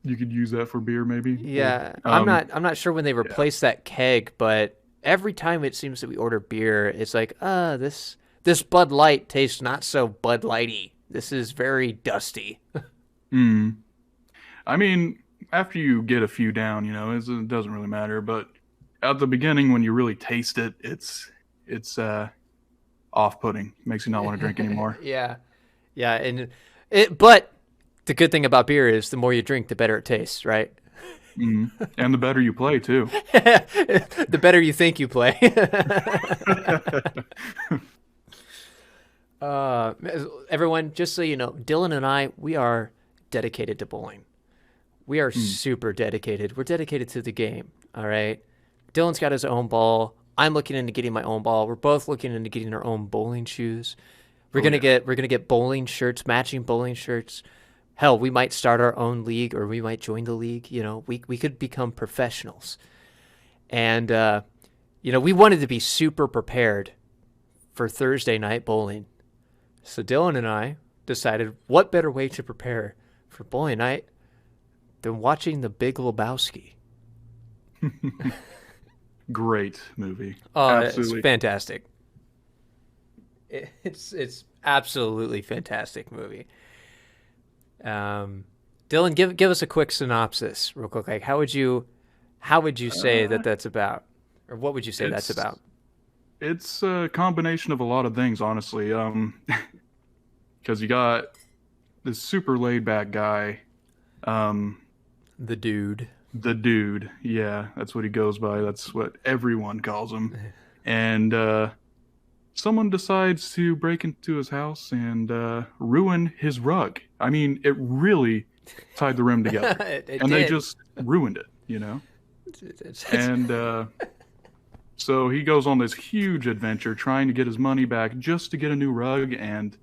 you could use that for beer maybe. Yeah, Or, I'm not sure when they replaced that keg, but every time it seems that we order beer, it's like, this Bud Light tastes not so Bud Lighty. This is very dusty. I mean, after you get a few down, it doesn't really matter. But at the beginning, when you really taste it, it's off-putting. Makes you not want to drink anymore. Yeah, and but the good thing about beer is the more you drink, the better it tastes, right? And the better you play too. The better you think you play. Everyone, just so you know, Dylan and I, we are dedicated to bowling. We are super dedicated. We're dedicated to the game. All right. Dylan's got his own ball. I'm looking into getting my own ball. We're both looking into getting our own bowling shoes. We're gonna get bowling shirts, matching bowling shirts. Hell, we might start our own league, or we might join the league. We could become professionals. And we wanted to be super prepared for Thursday night bowling. So Dylan and I decided, what better way to prepare for bowling night than watching The Big Lebowski? Great movie. Absolutely. It's fantastic. It's absolutely fantastic movie. Dylan, give us a quick synopsis, real quick. Like, how would you say that's about, or what would you say that's about? It's a combination of a lot of things, honestly. Because you got this super laid back guy, the dude. The dude, yeah, that's what he goes by. That's what everyone calls him. And someone decides to break into his house and ruin his rug. I mean, it really tied the room together. They just ruined it, And so he goes on this huge adventure trying to get his money back just to get a new rug, and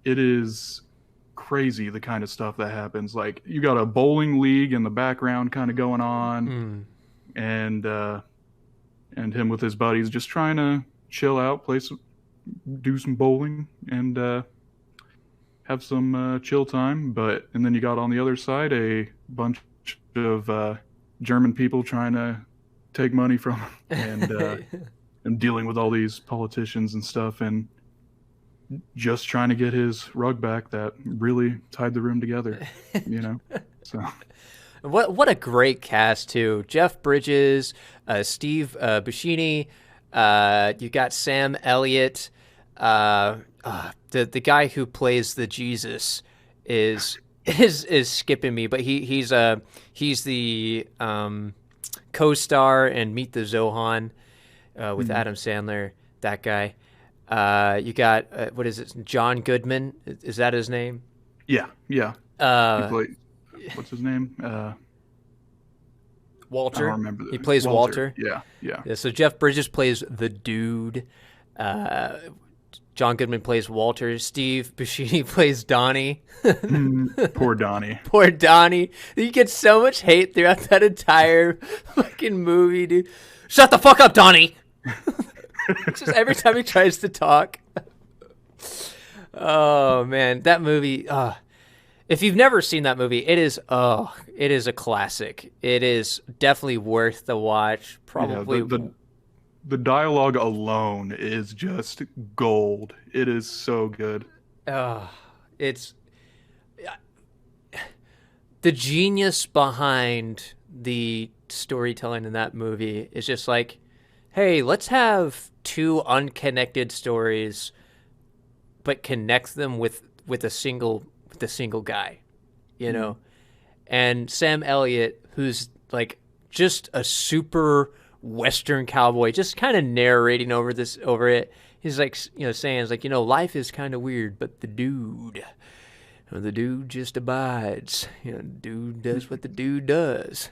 it is crazy the kind of stuff that happens. Like, you got a bowling league in the background kind of going on, and him with his buddies just trying to chill out, do some bowling, and have some chill time. And then you got on the other side a bunch of German people trying to take money from him, and dealing with all these politicians and stuff, and just trying to get his rug back that really tied the room together, So what a great cast too. Jeff Bridges, Steve Buscemi, you got Sam Elliott, the guy who plays the Jesus is skipping me, but he's the co-star in Meet the Zohan with Adam Sandler, that guy. You got what is it, John Goodman, is that his name? Yeah. What's his name? Walter. I don't remember. He plays Walter. Yeah. So Jeff Bridges plays the dude. John Goodman plays Walter. Steve Buscemi plays Donnie. Poor Donnie. Poor Donnie. He gets so much hate throughout that entire fucking movie, dude. Shut the fuck up, Donnie! Just every time he tries to talk. Oh, man. That movie... if you've never seen that movie, it is a classic. It is definitely worth the watch. Probably... Yeah, the dialogue alone is just gold. It is so good. It's the genius behind the storytelling in that movie is just like, hey, let's have two unconnected stories, but connect them with a single guy, you know. And Sam Elliott, who's like just a super Western cowboy, just kind of narrating over it. He's like, saying, it's like, life is kind of weird, but the dude just abides. The dude does what the dude does.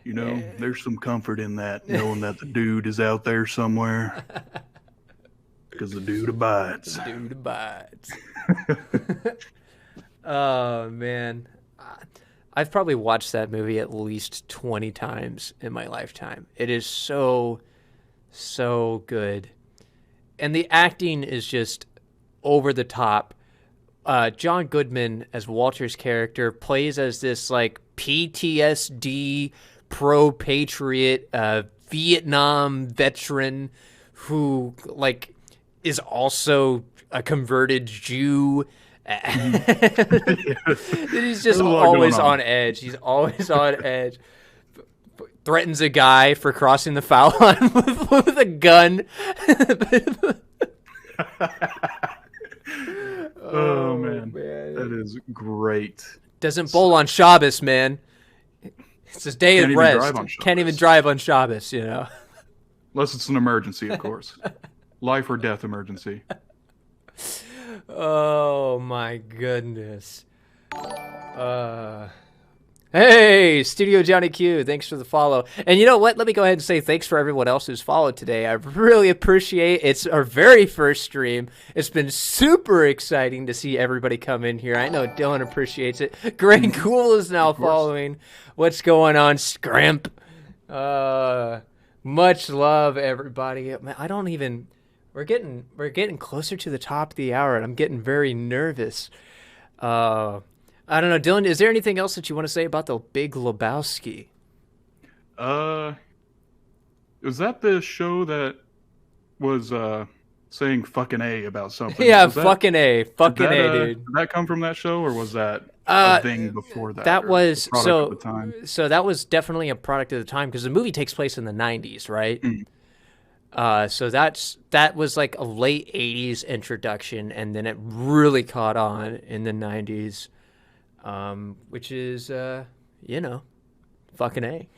There's some comfort in that, knowing that the dude is out there somewhere. Because the dude abides. The dude abides. Oh, man. I've probably watched that movie at least 20 times in my lifetime. It is so, so good. And the acting is just over the top. John Goodman, as Walter's character, plays as this, like, PTSD, pro-patriot, Vietnam veteran who, like, is also a converted Jew. He's just always on edge. He's always on edge. Threatens a guy for crossing the foul line with a gun. Oh man, that is great. Doesn't bowl on Shabbos, man. It's his day of rest. Can't even drive on Shabbos, Unless it's an emergency, of course. Life or death emergency. Oh my goodness. Hey, Studio Johnny Q, thanks for the follow. And you know what? Let me go ahead and say thanks for everyone else who's followed today. I really appreciate it. It's our very first stream. It's been super exciting to see everybody come in here. I know Dylan appreciates it. Greg Cool is now following. What's going on, Scrimp? Much love, everybody. Man, we're getting closer to the top of the hour, and I'm getting very nervous. I don't know, Dylan, is there anything else that you want to say about the Big Lebowski? Was that the show that was saying fucking A about something? Yeah, fucking A, dude. Did that come from that show, or was that a thing before that? That was so. At the time? So that was definitely a product of the time because the movie takes place in the 90s, right? So that was like a late 80s introduction, and then it really caught on in the 90s. Which is, fucking A.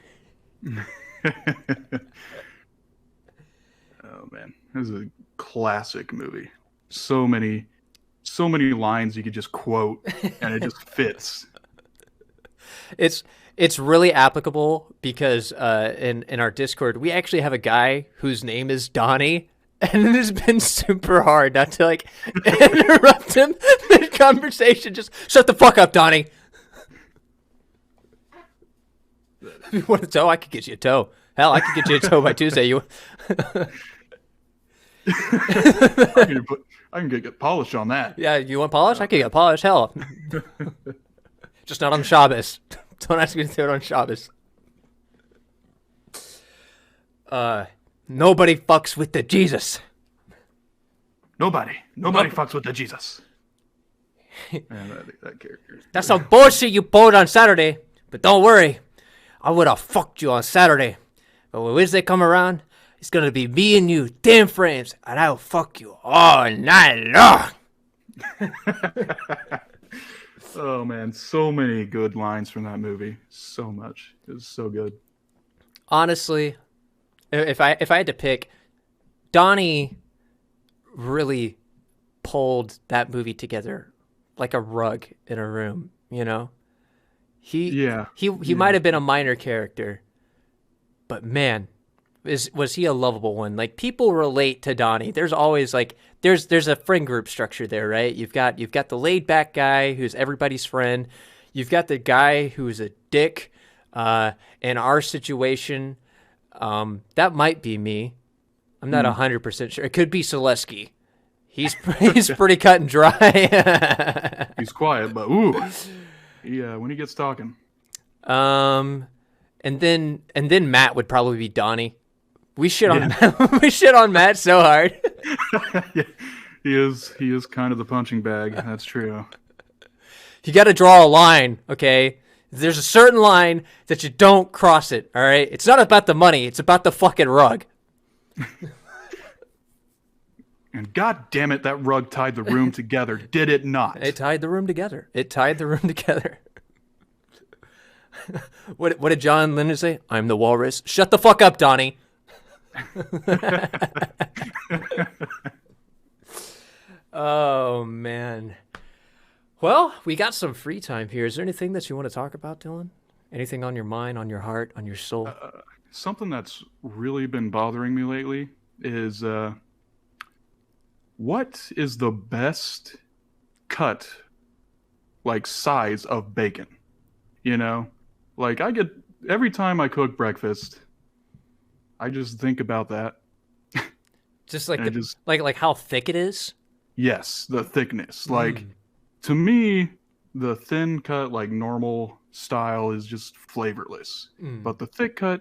Oh man, this is a classic movie. So many lines you could just quote, and it just fits. It's really applicable because in our Discord we actually have a guy whose name is Donnie. And it has been super hard not to, like, interrupt him mid-conversation. Just shut the fuck up, Donnie. If you want a toe, I could get you a toe. Hell, I could get you a toe by Tuesday. I can get polish on that. Yeah, you want polish? I can get polish. Hell. Just not on Shabbos. Don't ask me to do it on Shabbos. Nobody fucks with the Jesus. Nobody fucks with the Jesus. Man, that character. That's some bullshit you pulled on Saturday. But don't worry, I would have fucked you on Saturday. But when Wednesday come around, it's gonna be me and you, 10 frames, and I'll fuck you all night long. Oh man, so many good lines from that movie. So much. It was so good. Honestly, if I had to pick, Donnie really pulled that movie together like a rug in a room, He might have been a minor character, but man, was he a lovable one? Like, people relate to Donnie. There's always like there's a friend group structure there, right? You've got the laid back guy who's everybody's friend. You've got the guy who's a dick. In our situation, that might be me. I'm not 100% sure. It could be Selesky. He's pretty cut and dry. He's quiet, but ooh, yeah, when he gets talking. And then Matt would probably be Donnie. We shit on we shit on Matt so hard. Yeah, he is kind of the punching bag. That's true. You got to draw a line, okay? There's a certain line that you don't cross it. All right, it's not about the money; it's about the fucking rug. And god damn it, that rug tied the room together, did it not? It tied the room together. What did John Lennon say? I'm the walrus. Shut the fuck up, Donnie. Oh, man. Well, we got some free time here. Is there anything that you want to talk about, Dylan? Anything on your mind, on your heart, on your soul? Something that's really been bothering me lately is what is the best cut, like, size of bacon? You know? Like, every time I cook breakfast, I just think about that. Just like like how thick it is? Yes, the thickness. Like, to me, the thin cut, like normal style, is just flavorless. But the thick cut,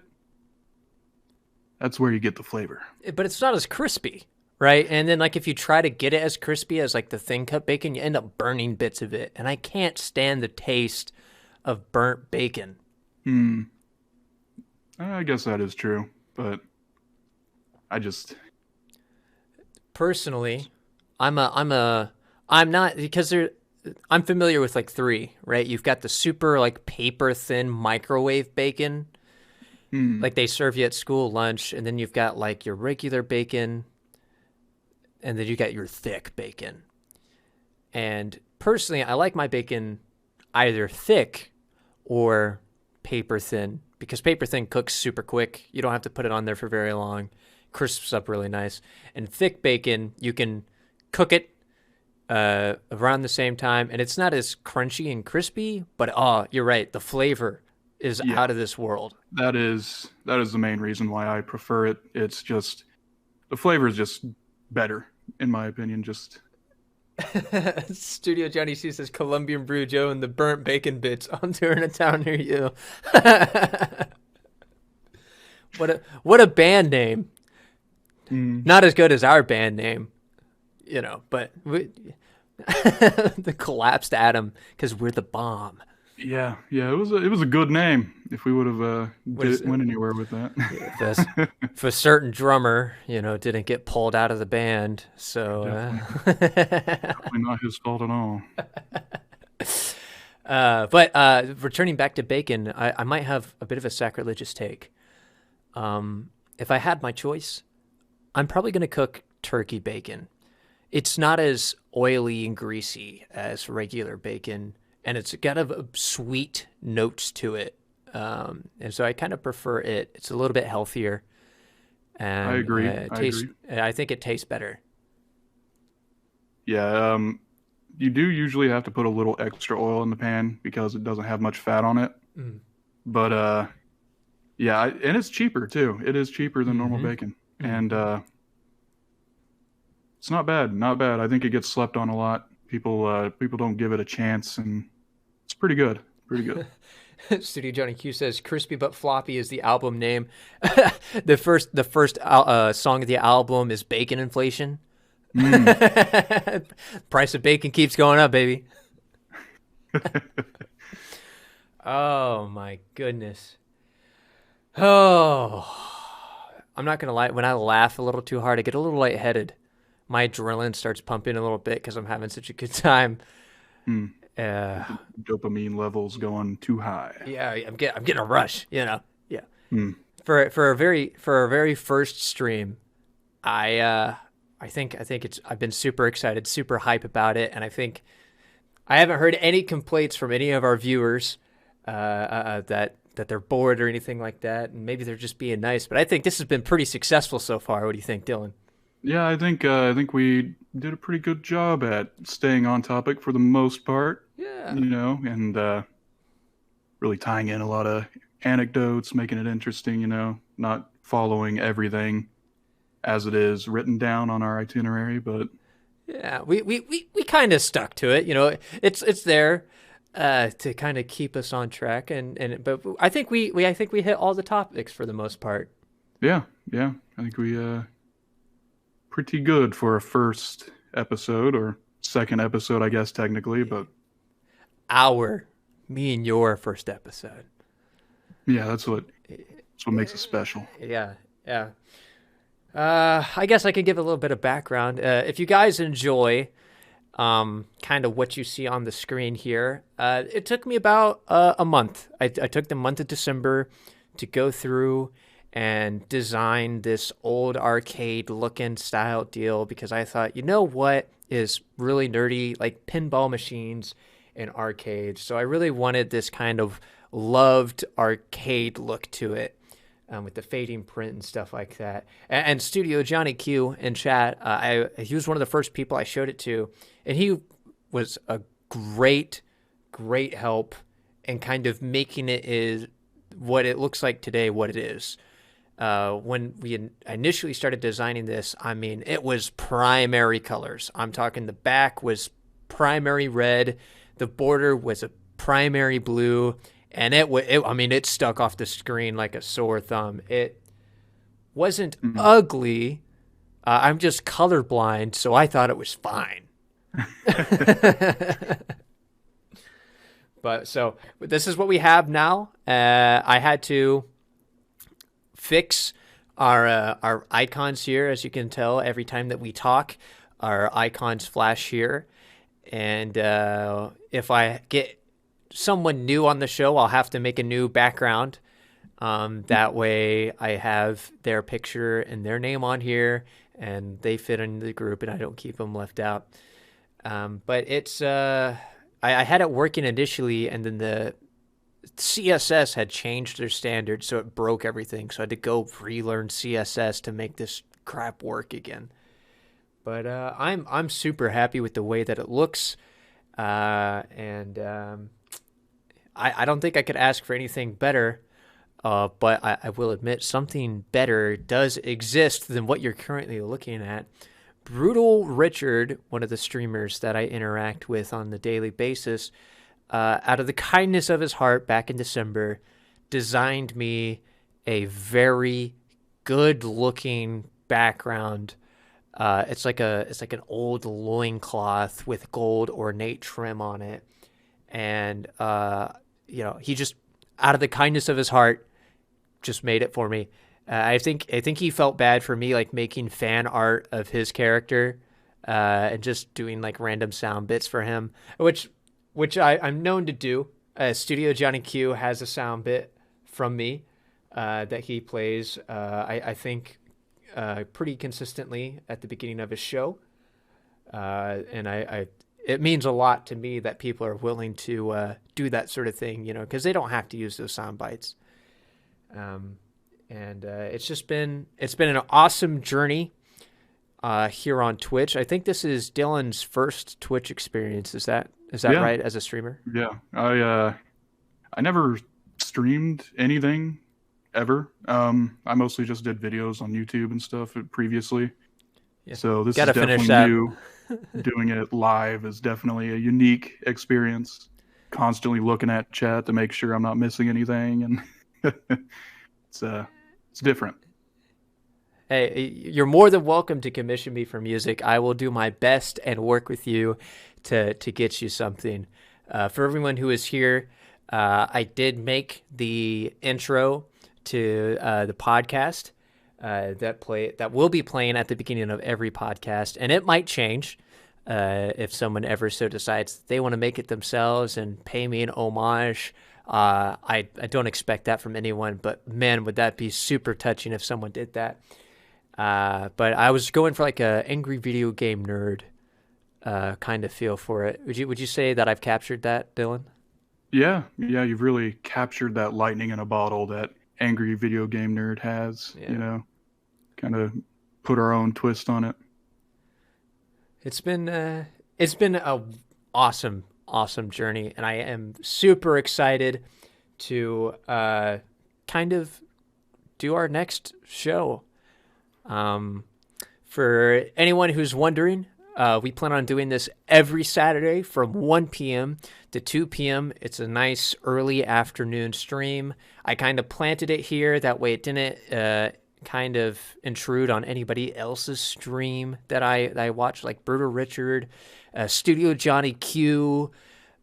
that's where you get the flavor. But it's not as crispy, right? And then, like, if you try to get it as crispy as like the thin cut bacon, you end up burning bits of it. And I can't stand the taste of burnt bacon. I guess that is true, but I just personally, I'm not, because I'm familiar with like three, right? You've got the super like paper thin microwave bacon, like they serve you at school lunch, and then you've got like your regular bacon, and then you got your thick bacon. And personally, I like my bacon either thick or paper thin, because paper thin cooks super quick. You don't have to put it on there for very long. Crisps up really nice. And thick bacon, you can cook it around the same time, and it's not as crunchy and crispy, but you're right, the flavor is out of this world. That is the main reason why I prefer it. It's just the flavor is just better, in my opinion. Just Studio Johnny C says Colombian Brew Joe and the burnt bacon bits on tour in a town near you. What a band name. Not as good as our band name, you know, but the collapsed atom, because we're the bomb. Yeah, it was a good name. If we would have went anywhere with that. If a certain drummer, you know, didn't get pulled out of the band, so definitely not his fault at all. But returning back to bacon, I might have a bit of a sacrilegious take. If I had my choice, I'm probably going to cook turkey bacon. It's not as oily and greasy as regular bacon, and it's got a sweet notes to it. And so I kind of prefer it. It's a little bit healthier. And I agree. I think it tastes better. Yeah, you do usually have to put a little extra oil in the pan because it doesn't have much fat on it. But yeah, and it's cheaper too. It is cheaper than normal bacon, and it's not bad. Not bad. I think it gets slept on a lot. People don't give it a chance, and it's pretty good. Pretty good. Studio Johnny Q says "Crispy but Floppy" is the album name. the first song of the album is "Bacon Inflation." Price of bacon keeps going up, baby. Oh my goodness. Oh, I'm not gonna lie. When I laugh a little too hard, I get a little lightheaded. My adrenaline starts pumping a little bit because I'm having such a good time. Dopamine levels going too high. Yeah, I'm getting a rush. You know. Yeah. For a very first stream, I think I've been super excited, super hype about it, and I think I haven't heard any complaints from any of our viewers that that they're bored or anything like that, and maybe they're just being nice. But I think this has been pretty successful so far. What do you think, Dylan? Yeah, I think we did a pretty good job at staying on topic for the most part, Yeah. and really tying in a lot of anecdotes, making it interesting, not following everything as it is written down on our itinerary, but Yeah, we kind of stuck to it. It's there to kind of keep us on track, but I think I think we hit all the topics for the most part. yeah, I think we pretty good for a first episode or second episode, I guess technically, but Me and your first episode. yeah, that's what makes it special. Yeah, yeah. I guess I could give a little bit of background. If you guys enjoy kind of what you see on the screen here, it took me about a month. I took the month of December to go through and design this old arcade looking style deal because I thought, you know what is really nerdy, like pinball machines and arcades. So I really wanted this kind of loved arcade look to it. With the fading print and stuff like that. And Studio Johnny Q in chat, he was one of the first people I showed it to, and he was a great, great help in kind of making it is what it looks like today, what it is. When we initially started designing this, I mean, it was primary colors. I'm talking the back was primary red, the border was a primary blue, and it stuck off the screen like a sore thumb. It wasn't ugly. I'm just colorblind, so I thought it was fine. But this is what we have now. I had to fix our icons here, as you can tell. Every time that we talk, our icons flash here, and if I get someone new on the show, I'll have to make a new background. That way I have their picture and their name on here and they fit into the group and I don't keep them left out. But it's, I had it working initially and then the CSS had changed their standards. So it broke everything. So I had to go relearn CSS to make this crap work again. But I'm super happy with the way that it looks. I don't think I could ask for anything better, but I will admit something better does exist than what you're currently looking at. Brutal Richard, one of the streamers that I interact with on the daily basis, out of the kindness of his heart back in December, designed me a very good-looking background. It's like an old loincloth with gold ornate trim on it. And he just out of the kindness of his heart just made it for me. I think he felt bad for me like making fan art of his character and just doing like random sound bits for him, which I'm known to do. Studio Johnny Q has a sound bit from me that he plays I think pretty consistently at the beginning of his show, and I it means a lot to me that people are willing to do that sort of thing, because they don't have to use those sound bites. It's been an awesome journey here on Twitch. I think this is Dylan's first Twitch experience. Is that right, as a streamer? Yeah, I never streamed anything ever. I mostly just did videos on YouTube and stuff previously. Yeah. So this is definitely new. Doing it live is definitely a unique experience. Constantly looking at chat to make sure I'm not missing anything, and it's different. Hey, you're more than welcome to commission me for music. I will do my best and work with you to get you something. For everyone who is here, I did make the intro to the podcast that will be playing at the beginning of every podcast, and it might change if someone ever so decides they want to make it themselves and pay me an homage. I don't expect that from anyone, but man, would that be super touching if someone did that. But I was going for like a angry video game nerd kind of feel for it. Would you say that I've captured that, Dylan? Yeah, yeah, you've really captured that lightning in a bottle that angry video game nerd has, Yeah. kind of put our own twist on it. It's been a awesome journey, and I am super excited to kind of do our next show. For anyone who's wondering, we plan on doing this every Saturday from 1 p.m. to 2 p.m. It's a nice early afternoon stream. I kind of planted it here. That way it didn't kind of intrude on anybody else's stream that I watch, like Brutal Richard, Studio Johnny Q,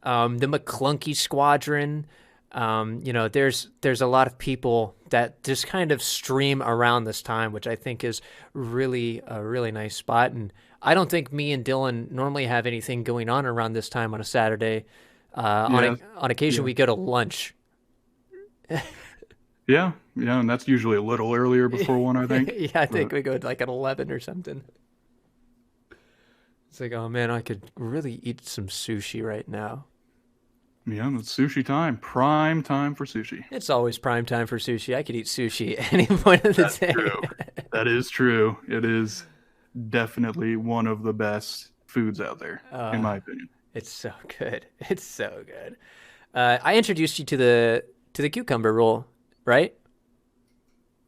the McClunky Squadron. There's a lot of people that just kind of stream around this time, which I think is really a really nice spot. And I don't think me and Dylan normally have anything going on around this time on a Saturday. On occasion, we go to lunch. Yeah, and that's usually a little earlier before 1, I think. Yeah, I think we go like at 11 or something. It's like, oh man, I could really eat some sushi right now. Yeah, it's sushi time. Prime time for sushi. It's always prime time for sushi. I could eat sushi at any point of the That's day. true. That is true. It is definitely one of the best foods out there, in my opinion. It's so good. It's so good. I introduced you to the cucumber roll, right?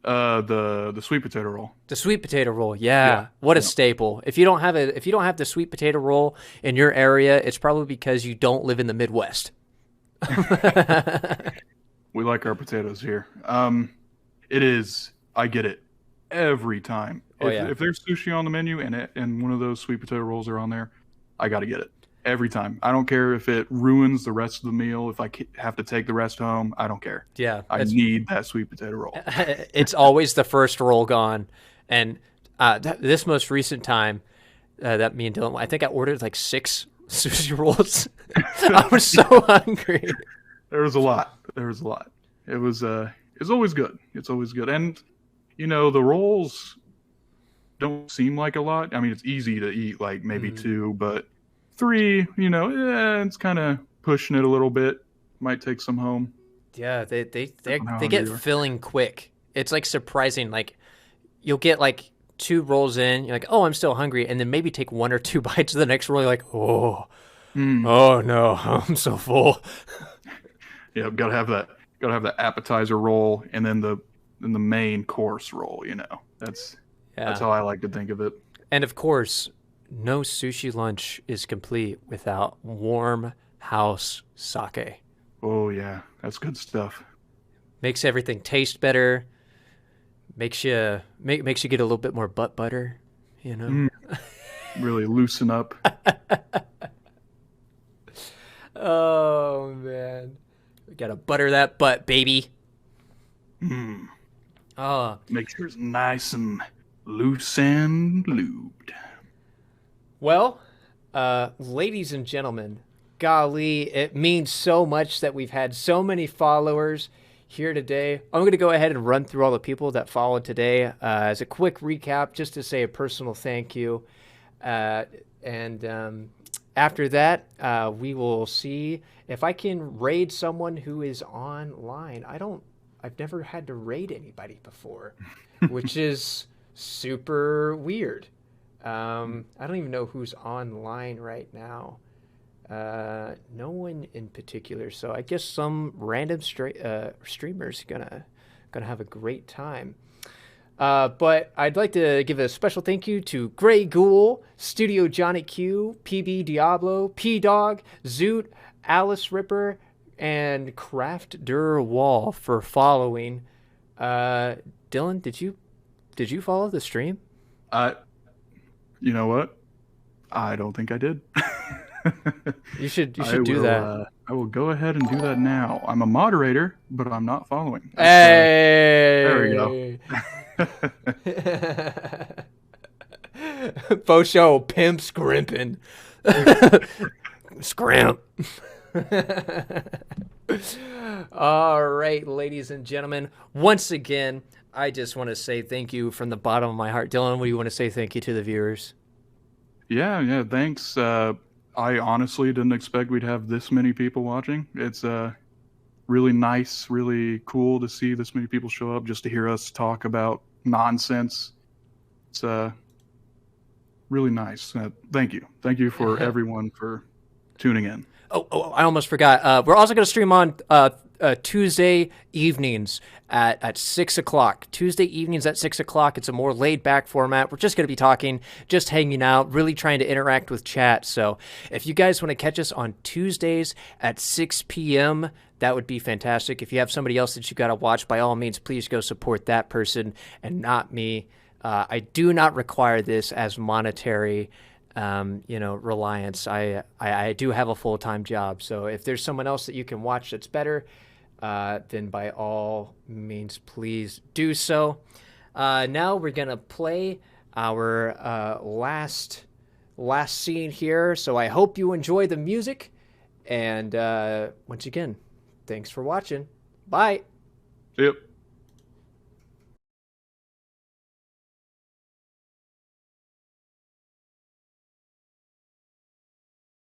The sweet potato roll. The sweet potato roll, yeah. What a staple. If you don't have the sweet potato roll in your area, it's probably because you don't live in the Midwest. We like our potatoes here. It is. I get it every time. If there's sushi on the menu and one of those sweet potato rolls are on there, I got to get it every time. I don't care if it ruins the rest of the meal. If I have to take the rest home, I don't care. Yeah, I need that sweet potato roll. It's always the first roll gone. And this most recent time that me and Dylan, I think I ordered like 6 sushi rolls. I was so hungry. There was a lot. It was it's always good. It's always good. And the rolls don't seem like a lot. I mean, it's easy to eat like maybe 2, but 3, it's kind of pushing it a little bit. Might take some home. Yeah, they get filling quick. It's like surprising. Like you'll get like 2 rolls in, you're like, oh, I'm still hungry, and then maybe take 1 or 2 bites of the next roll. You're like, oh no, I'm so full. Yeah, gotta have that appetizer roll, and then the main course roll. That's how I like to think of it. And of course, no sushi lunch is complete without warm house sake. Oh yeah, that's good stuff. Makes everything taste better. Makes you get a little bit more butt butter, Really loosen up. Oh man, we gotta butter that butt, baby. Make sure it's nice and loose and lubed. Well, ladies and gentlemen, golly, it means so much that we've had so many followers here today. I'm going to go ahead and run through all the people that followed today as a quick recap, just to say a personal thank you. And after that, we will see if I can raid someone who is online. I've never had to raid anybody before, which is super weird. I don't even know who's online right now. No one in particular. So I guess some random streamers gonna have a great time. But I'd like to give a special thank you to Grey Ghoul, Studio Johnny Q, PB Diablo, P Dog, Zoot, Alice Ripper, and Craft Dur Wall for following. Dylan, did you follow the stream? You know what? I don't think I did. You should do that. I will go ahead and do that now. I'm a moderator, but I'm not following. Hey! There we go. Faux show, pimp scrimping. Scrimp. All right, ladies and gentlemen. Once again, I just want to say thank you from the bottom of my heart. Dylan, what do you want to say thank you to the viewers? Yeah, thanks. I honestly didn't expect we'd have this many people watching. It's really nice, really cool to see this many people show up just to hear us talk about nonsense. It's really nice. Thank you for everyone for tuning in. I almost forgot. We're also going to stream on Tuesday evenings at 6 o'clock. Tuesday evenings at 6 o'clock. It's a more laid back format. We're just going to be talking, just hanging out, really trying to interact with chat. So if you guys want to catch us on Tuesdays at 6 p.m., that would be fantastic. If you have somebody else that you got to watch, by all means, please go support that person and not me. I do not require this as monetary reliance. I do have a full-time job. So if there's someone else that you can watch that's better, then by all means, please do so. Now we're going to play our last scene here. So I hope you enjoy the music. And once again, thanks for watching. Bye. Yep.